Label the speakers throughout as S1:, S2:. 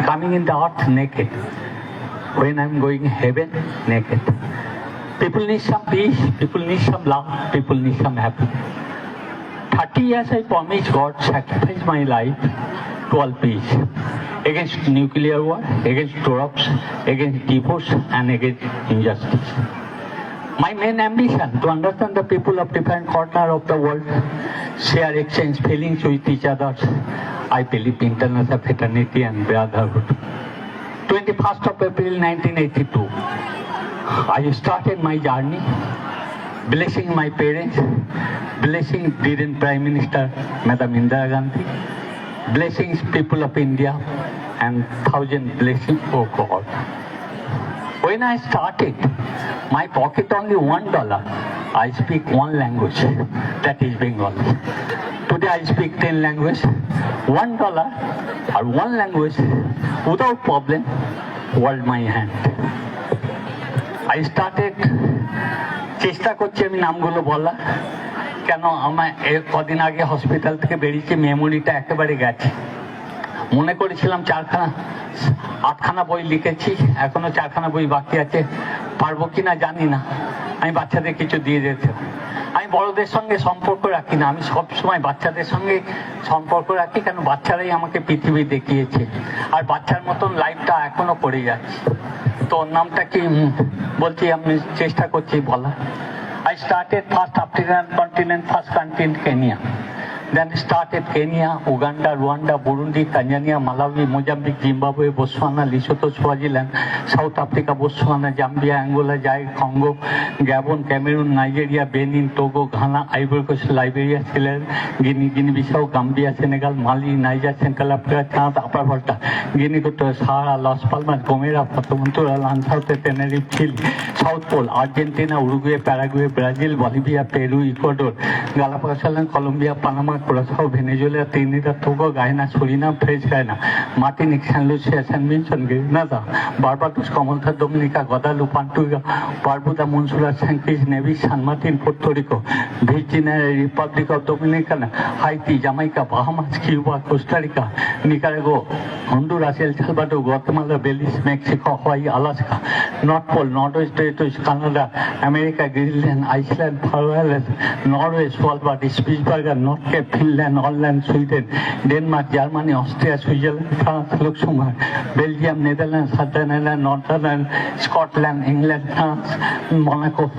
S1: coming in the earth naked. When I'm going heaven, naked. People need some peace, people need some love, people need some happiness. 30 years I promised God, sacrifice my life to all peace. Against nuclear war, against drugs, against divorce, and against injustice. My main ambition to understand the people of different corners of the world, share, exchange feelings with each other. I believe international fraternity and brotherhood. 21st of April 1982, I started my journey, blessing my parents, blessing Indian Prime Minister Madam Indira Gandhi, blessings people of India, and thousand blessings for God. When I started, my pocket only $1. I speak one language, that is Bengali. Today I speak 10 languages. $1 or one language without problem, hold my hand. I started চেষ্টা করছি আমি নামগুলো বলা, কেন আমার কদিন আগে hospital থেকে বেরিয়েছি, মেমোরিটা একেবারে গেছে। মনে করেছিলাম 8খানা বই লিখেছি, এখনো 4খানা বই বাকি আছে, পারবো কিনা জানি না। আমি বাচ্চাদের কিছু দিয়ে যেতে, আমি বড়দের সঙ্গে সম্পর্ক রাখি না, আমি সবসময় বাচ্চাদের সঙ্গে সম্পর্ক রাখি, কেন বাচ্চারাই আমাকে পৃথিবী দেখিয়েছে, আর বাচ্চার মতন লাইফটা এখনো করে যাচ্ছে। তো ওর নামটা কি বলছি, আমি চেষ্টা করছি বলা। I started first African continent, first country in Kenya. Then started Kenya, Uganda, Rwanda, Burundi, Tanzania, Malawi, Mozambique, Zimbabwe, Botswana, Lesotho, Swaziland, South Africa, Botswana, Zambia, Angola, Zaire, Congo, Gabon, Cameroon, Nigeria, Benin, Togo, Ghana, Ivory Coast, Liberia, Sri Lanka, Guinea-Bissau, Gambia, Senegal, Mali, Niger, Central Africa, Chad, Upper Volta, Guinea-Equatorial, Sahara, Las Palmas, Gomera, Fuerteventura, Lanzarote, Tenerife, Chile, South Pole, Argentina, Uruguay, Paraguay, Brazil, Bolivia, Peru, Ecuador, Galapagos Islands, Colombia, Panama, Curaçao, Venezuela, Trinidad, Togo, Guyana, Suriname, French Guiana, Martinique, Saint Lucia, Saint Vincent, Grenada, Barbados, Commonwealth, Dominica, Guadeloupe, Antigua, Barbuda, Montserrat, St. Kitts, Nevis, San Martin, Puerto Rico, Virginia, Republic of Dominicana, Haiti, Jamaica, Bahamas, Cuba, Costa Rica, Nicaragua, Honduras, El Salvador, Guatemala, Belize, Mexico, Hawaii, Alaska, North Pole, Northwest Territories, Canada, America, Greenland, Iceland, Faroe Islands, Norway, Svalbard, Spitsbergen, North Cape, Finland, Holland, Sweden, Denmark, Germany, Austria, Switzerland, France, Luxembourg, Belgium, Netherlands, Southern Ireland, Northern Ireland, Scotland, England, France, Monaco,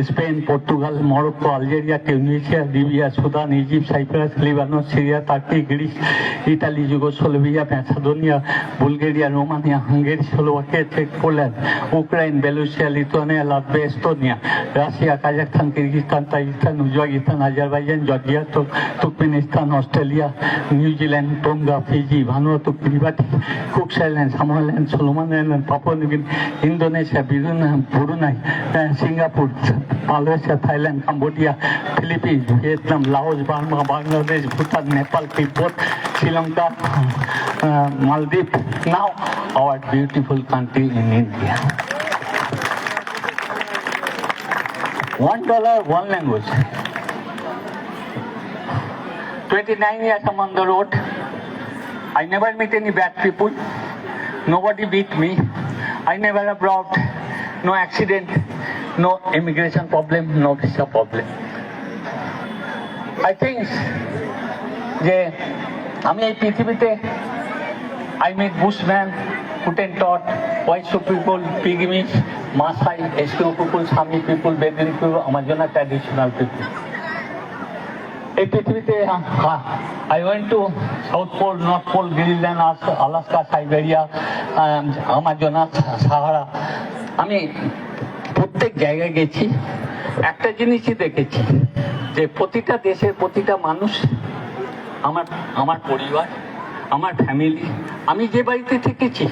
S1: Spain, Portugal, Morocco, Algeria, Tunisia, Libya, Sudan, Egypt, Cyprus, Lebanon, Syria, Turkey, Greece, Italy, Yugoslavia, Macedonia, Bulgaria, Romania, Hungary, Slovakia, Czech, Poland, Ukraine, Belarus, Lithuania, Latvia, Estonia, Russia, Kazakhstan, Kyrgyzstan, Tajikistan, Uzbekistan, Azerbaijan, Georgia, Turkmenistan, Australia, New Zealand, Tonga, Fiji, Vanuatu, Kiribati, Cook Islands, Samoa Islands, Solomon Islands, Papua New Guinea, Indonesia, Brunei, Singapore, Malaysia, Thailand, Cambodia, Philippines, Vietnam, Laos, Burma, Bangladesh, Bhutan, Nepal, Tibet, Sri Lanka, Maldives, now our beautiful country in India. $1, one language. 29 years I'm on the road. I never meet any bad people. Nobody beat me. I never have robbed. No accident. No immigration problem. No visa problem. I think যে আমি এই পৃথিবীতে I meet Bushman, Hottentot, Waiso people, Pygmies, Maasai, Eskimo people, Sami people, Bedouin people, আমার জন্য traditional people. এই পৃথিবীতে I went to South Pole, North Pole, Greenland, Alaska, Siberia, Amazonas, Sahara. আমি প্রত্যেক জায়গায় গেছি, একটা জিনিসই দেখেছি যে প্রতিটা দেশের প্রতিটা মানুষ আমার পরিবার, আমার ফ্যামিলি, আমি যে বাড়িতে থেকেছি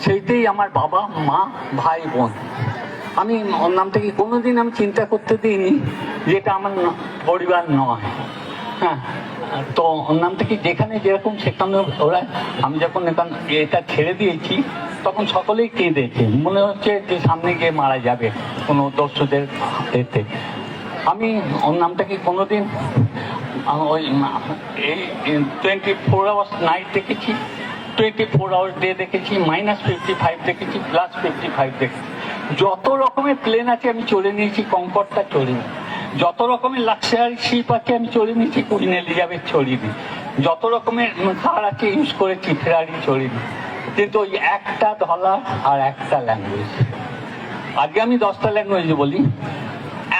S1: সেইটাই আমার বাবা, মা, ভাই, বোন। আমি ওর নাম থেকে কোনোদিন আমি চিন্তা করতে দিইনি যে এটা আমার পরিবার নয়। হ্যাঁ, তো ওর নাম থেকে যেখানে যেরকম সেখানে ওরা, আমি যখন এটা ছেড়ে দিয়েছি তখন সকলেই কেঁদেছে, মনে হচ্ছে যে সামনে গিয়ে মারা যাবে কোনো দস্যুদের এতে। আমি ওর নামটাকে কোনোদিন ওই এই 24 hours নাইট দেখেছি, 24 আওয়ার্স ডে দেখেছি, -55 দেখেছি, +55 দেখেছি। যত রকমের প্লেন আছে আমি চড়ে নিয়েছি, কঙ্কর্ডটা চড়িনি। যত রকমের লাক্সারি শিপ আছে আমি চড়ে নিয়েছি, কুইন এলিজাবেথ চড়িনি। যত রকমের কার আছে ইউজ করেছি, ফেরারি চড়িনি। কিন্তু ওই একটা ডলার আর একটা ল্যাঙ্গুয়েজ, আজকে আমি 10টা ল্যাঙ্গুয়েজ বলি।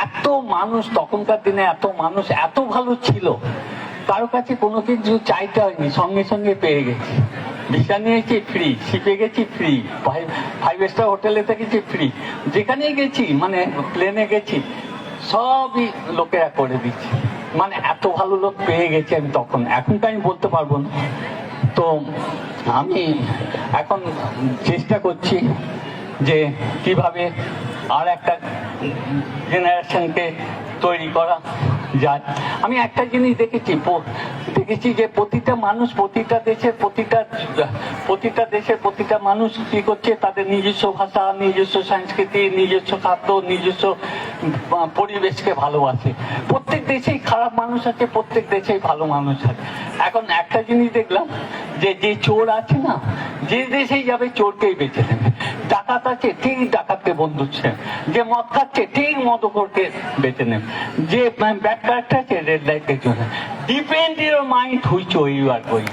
S1: এত মানুষ তখনকার দিনে, এত মানুষ এত ভালো ছিল, কারো কাছে কোনো কিছু চাইতে হয়নি, সঙ্গে সঙ্গে পেয়ে গেছি। ভিসা নিয়েছি ফ্রি, শিপে গেছি ফ্রি, 5 স্টার হোটেলে থেকেছি ফ্রি, যেখানেই গেছি মানে প্লেনে গেছি সবই লোকেরা করে দিচ্ছে। মানে এত ভালো লোক পেয়ে গেছি আমি তখন, এখনটা আমি বলতে পারবো না। তো আমি এখন চেষ্টা করছি যে কিভাবে আর একটা জেনারেশনকে তৈরি করা যায়। আমি একটা জিনিস দেখেছি যে প্রতিটা মানুষ, প্রতিটা দেশের প্রতিটা মানুষ কি করছে, তাদের নিজস্ব ভাষা, নিজস্ব সংস্কৃতি, নিজস্ব খাদ্য, নিজস্ব পরিবেশকে ভালোবাসে। প্রত্যেক দেশেই খারাপ মানুষ আছে, প্রত্যেক দেশেই ভালো মানুষ আছে। এখন একটা জিনিস দেখলাম যে চোর আছে না, যে দেশেই যাবে চোরকেই বেছে নেবে। ডাকাত আছে, ঠিক ডাকাতকে বন্ধু ছে। যে মদ খাচ্ছে, ঠিক মদখোরকে বেছে নেবে। যে ব্যাড ক্যারেক্টার আছে, রেড লাইটের জন্য। Depend your mind which way you are going.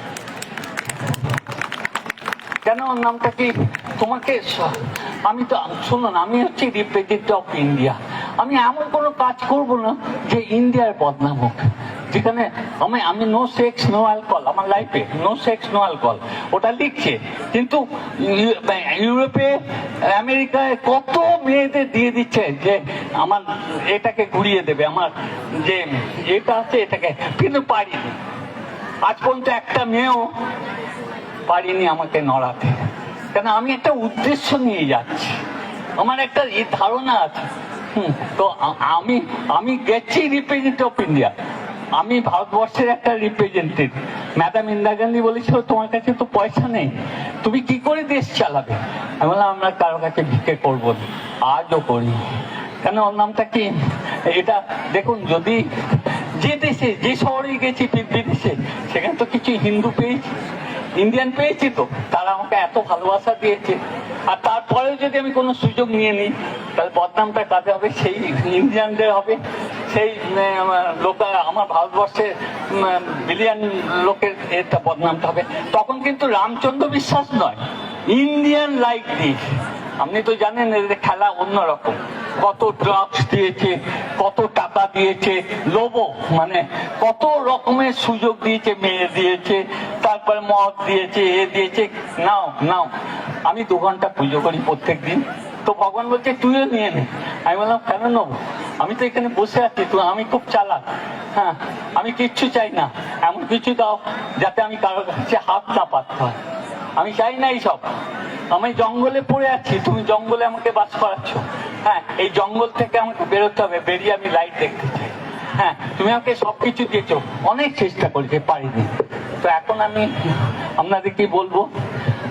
S1: কেন ওর নামটা কি তোমাকে, আমি তো শুনুন, আমি হচ্ছি রিপ্রেজেন্টেটিভ অফ ইন্ডিয়া। আমি এমন কোনো কাজ করব না যে ইন্ডিয়ার বদনাম হোক, যেখানে আমি নো সেক্স নো অ্যালকোহল, আমার লাইফে নো সেক্স নো অ্যালকোহল ওটা লিখছে, কিন্তু ইউরোপে আমেরিকায় কত মেয়েদের দিয়ে দিচ্ছে যে আমার এটাকে ঘুরিয়ে দেবে, আমার যে এটা আছে এটাকে, কিন্তু পারিনি আজ পর্যন্ত, একটা মেয়েও পারিনি আমাকে নড়াতে। কেন, আমি একটা উদ্দেশ্য নিয়ে যাচ্ছি, আমার একটা এই ধারণা আছে। তো আমি গেছি রিপ্রেজেন্টেটিভ অফ ইন্ডিয়া, আমি ভারতবর্ষের একটা রিপ্রেজেন্টেটিভ। ম্যাডাম ইন্দিরা গান্ধী বলেছিল তোমার কাছে তো পয়সা নেই, তুমি কি করে দেশ চালাবে? আমি বললাম আমরা কারো কাছে ভিক্ষে করবো না, আজও করি। কেন, ওর নামটা কি, এটা দেখুন, যদি যে দেশে যে শহরে গেছি বিদেশে, সেখানে তো কিছু হিন্দু পেয়েছি, ইন্ডিয়ান পেয়েছি, তো তারা আমাকে এত ভালোবাসা দিয়েছে। আর তারপরেও যদি আমি কোনো সুযোগ নিয়ে নিই, তাহলে বদনামটা কাজে হবে, সেই ইন্ডিয়ানদের হবে, সেই লোক, আমার ভারতবর্ষের বিলিয়ন লোকের এটা বদনামটা হবে। তখন কিন্তু রামচন্দ্র বিশ্বাস নয়, ইন্ডিয়ান লাইক দিস। আপনি তো জানেন এদের খেলা অন্যরকম, কত ড্রাগস দিয়েছে, কত টাকা দিয়েছে, লোভো মানে কত রকমের সুযোগ দিয়েছে, মেয়ে দিয়েছে, তারপরে মদ দিয়েছে, এ দিয়েছে, নাও। আমি 2 ঘন্টা পুজো করি প্রত্যেক দিন, তো ভগবান বলছে তুইও নিয়ে নে। আমি বললাম কেন নেবো, আমি তো এখানে বসে আছি, তো আমি খুব চালাক, হ্যাঁ, আমি কিচ্ছু চাই না, এমন কিছু দাও যাতে আমি কারোর কাছে হাত না পাততে হয়। আমি চাই না এইসব, আমি জঙ্গলে পড়ে আছি, তুমি জঙ্গলে আমাকে বাস করাচ্ছ, হ্যাঁ, এই জঙ্গল থেকে আমাকে বেরোতে হবে, বেরিয়ে আমি লাইট দেখতে চাই। হ্যাঁ, তুমি আমাকে সবকিছু দিয়েছো, অনেক চেষ্টা করেছি, পারিনি। তো এখন আমি আপনাদেরকে বলবো,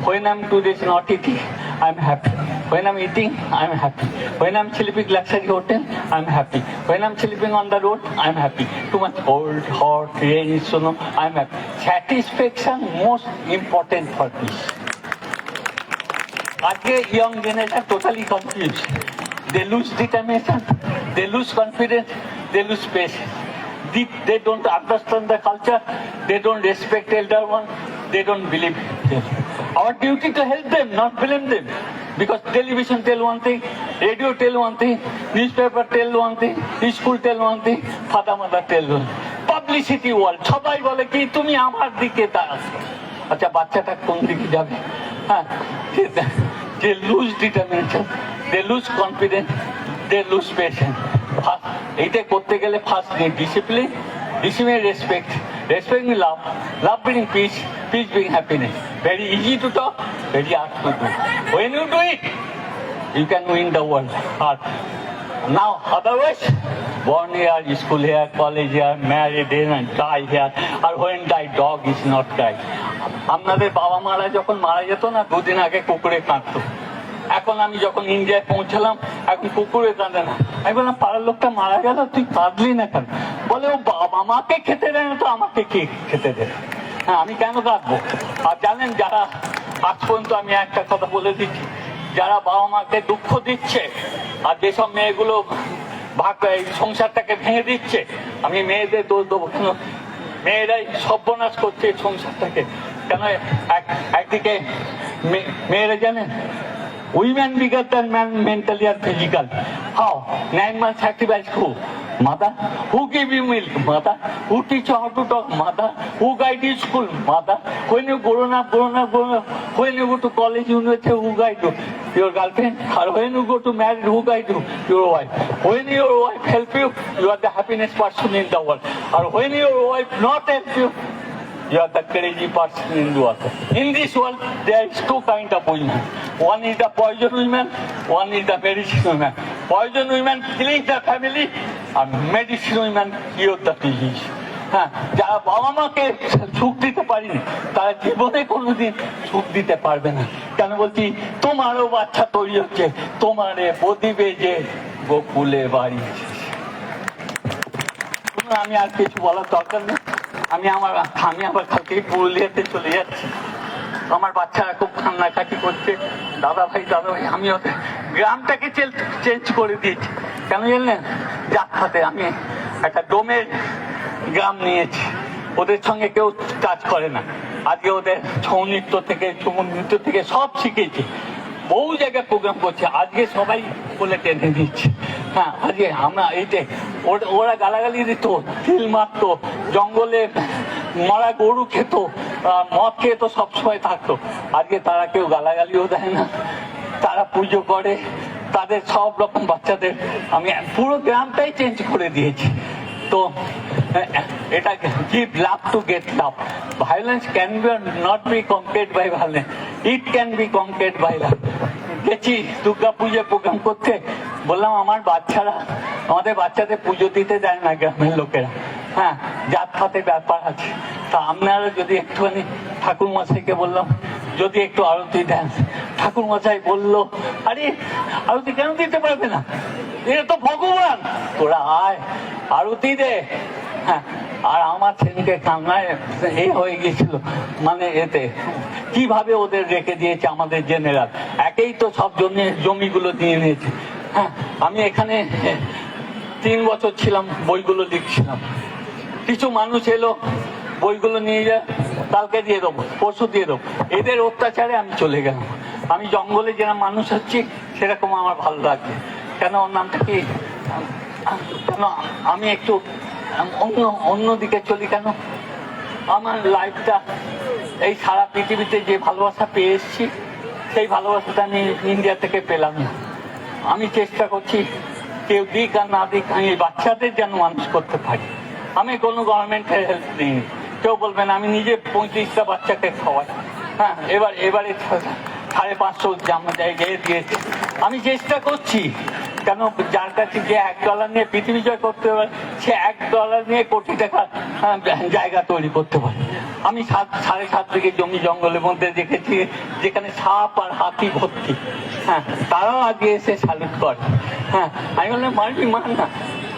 S1: when I'm today not eating, I'm happy. When I'm eating, I'm happy. When I'm sleeping luxury hotel, I'm happy. When I'm sleeping on the road, I'm happy. Too much cold, hot, rain, snow, I'm happy. Satisfaction most important for peace. আজকে young generation totally confuse, they lose determination, they lose confidence, they lose patience. They don't understand the culture, they don't respect elder one, they don't believe them. Our duty to help them, not blame them, because television tell one thing, radio tell one thing, newspaper tell one thing, school tell one thing, father mother tell one, publicity world সবাই বলে কি তুমি আমার দিকে তাকাচ্ছ। আচ্ছা, বাচ্চাটা কোন দিকে যাবে? হ্যাঁ, they lose determination, they lose confidence, they lose patience. এইটা করতে গেলে first discipline, discipline respect, respect means love, love bring peace, peace bring happiness. Very easy to talk, very hard to do. When you do it, you can win the world. Hard. Now, otherwise, born here, school here, college here, married here, and die here. Or when die, dog is not die. আপনাদের বাবা মারা যখন মারা যেত না, 2 দিন আগে কুকুরে কাঁদতো। এখন আমি যখন ইন্ডিয়ায় পৌঁছলাম, এখন কুকুরে কাঁদে না। আমি বললাম পাড়ার লোকটা মারা গেল, তুই কাঁদলি না কেন? বলে ও বাবা মাকে খেতে দেয় না, তো আমাকে কি খেতে দেবে? হ্যাঁ, আমি কেন কাঁদবো? আর জানেন, যারা আজ পর্যন্ত আমি একটা কথা বলে দিচ্ছি, যারা বাবা মাকে দুঃখ দিচ্ছে আর যেসব মেয়েগুলো এই সংসারটাকে ভেঙে দিচ্ছে, আমি মেয়েদের দোষ দেবো কেন? মেয়েরাই সর্বনাশ করছে এই সংসারটাকে। কেন একদিকে মেয়েরা জানেন, women bigger than man mentally and physically. How? 9 months sacrifice who? Mother. Who give you milk? Mother. Who teach you how to talk? Mother. Who guide you school? Mother. When you grown up, when you go to college, university, who guide you? Your girlfriend. Or when you go to marriage, who guide you? Your wife. When your wife help you, you are the happiest person in the world. Or when your wife not help you, you are the crazy person in the world. In this world, there is two kind of women. One is the poison women, one is the medicine women. Poison women killing the family, and medicine women cure the disease. হ্যাঁ, যারা বাবা মাকে সুখ দিতে পারিনি, তারা জীবনে কোনোদিন সুখ দিতে পারবে না। কেন বলছি? তোমারও বাচ্চা তৈরি হচ্ছে, তোমারে বদিবে যে গোকুলে বাড়ি। আমি আর কিছু বলার দরকার নেই। আমি আবার কালকে পুরুলিয়াতে চলে যাচ্ছি। আমার বাচ্চারা খুব কান্নাকাটি করছে, দাদা ভাই। আমি ওদের গ্রামটাকে চেঞ্জ করে দিয়েছি। কেন জানলেন? যাত্রাতে আমি একটা ডোমের গ্রাম নিয়েছি, ওদের সঙ্গে কেউ কাজ করে না। আজকে ওদের ছৌ নৃত্য থেকে, ঝুমুর নৃত্য থেকে সব শিখেছি। বহু জায়গায় প্রোগ্রাম করছে, আজকে সবাই বলে টেনে দিচ্ছে। হ্যাঁ, আজকে আমরা এই যে ওরা গালাগালি দিত, তিল মারত, জঙ্গলে মরা গরু খেত, মদ খেয়ে তো সবসময় থাকতো। আজকে তারা কেউ গালাগালিও দেয় না, তারা পুজো করে। তাদের সব রকম বাচ্চাদের আমি পুরো গ্রামটাই চেঞ্জ করে দিয়েছি। তো এটা give love to get love. Violence can not be conquered by violence. It can be conquered by love. গেছি দুর্গা পুজোর প্রোগ্রাম করতে, বললাম আমাদের বাচ্চাদের পুজো দিতে যায় না গ্রামের লোকেরা। হ্যাঁ, জাত পাতের ব্যাপার আছে। তা আপনারা যদি একটুখানি, ঠাকুর মশাইকে বললাম যদি একটু আরতি দেন। ঠাকুর মশাই বললো, আরে আরতি কেন দিতে পারবে না? এটা তো ভগবান, তোরা আয় আরতি দে। হ্যাঁ, আর আমার ছেলেকে কান্নায় হয়ে গেছিল, মানে এতে কিভাবে ওদের রেখে দিয়েছে আমাদের জেনারেল। একেই তো সব জমিগুলো দিয়ে নিয়েছে। হ্যাঁ, আমি এখানে 3 বছর ছিলাম, বইগুলো লিখছিলাম। কিছু মানুষ এলো, বইগুলো নিয়ে যা, কালকে দিয়ে দেবো, পরশু দিয়ে দেবো। এদের অত্যাচারে আমি চলে গেলাম। আমি জঙ্গলে যেরকম মানুষ হচ্ছি সেরকম আমার ভালো লাগছে। কেন? ওর নামটা কি? কেন আমি একটু অন্যদিকে চলি? কেন? আমার লাইফটা এই সারা পৃথিবীতে যে ভালোবাসা পেয়ে এসেছি, সেই ভালোবাসাটা আমি ইন্ডিয়া থেকে পেলাম না। আমি চেষ্টা করছি কেউ দিক আর না দিক, আমি বাচ্চাদের যেন মানুষ করতে পারি। আমি কোনো গভর্নমেন্টের হেল্প নিইনি। কেউ বলবেন আমি নিজে 35টা বাচ্চাকে খাওয়াই। হ্যাঁ, এবারে 550 জায়গায় দিয়েছে। আমি চেষ্টা করছি। কেন? যার কাছে যে $1 নিয়ে পৃথিবী জয় করতে পারে, সে $1 নিয়ে কোটি টাকা জায়গা তৈরি করতে পারে। আমি 7.5 বিঘে জমি জঙ্গলের মধ্যে দেখেছি, যেখানে সাপ আর হাতি ভর্তি। হ্যাঁ, তারাও আগে এসে স্যালুট করে। হ্যাঁ, আমি বললাম মারবি, মার না।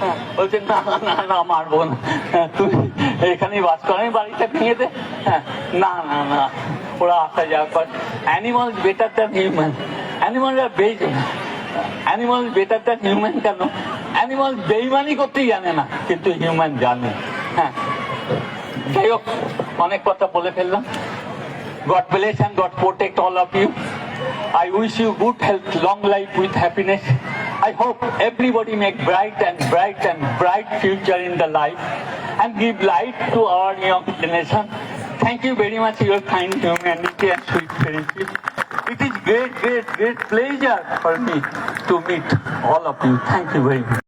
S1: হ্যাঁ, বলছে না না না, মারবো না, তুই এখানেই বাস কর, আমি বাড়িটা ভেঙে দে। হ্যাঁ, না না না, ওরা আসা যাওয়া করে। Animal better than human. অ্যানিমালরা অ্যানিমাল বেটার দ্যান হিউম্যান। কেন? অ্যানিমাল বেইমানি করতেই জানে না, কিন্তু হিউম্যান জানে। হ্যাঁ, যাই হোক, অনেক কথা বলে ফেললাম। God bless and God protect all of you. I wish you good health, long life with happiness. I hope everybody make bright and bright future in the life and give light to our young generation. Thank you very much for your kind humanity and sweet friendship. It is great pleasure for me to meet all of you. Thank you very much.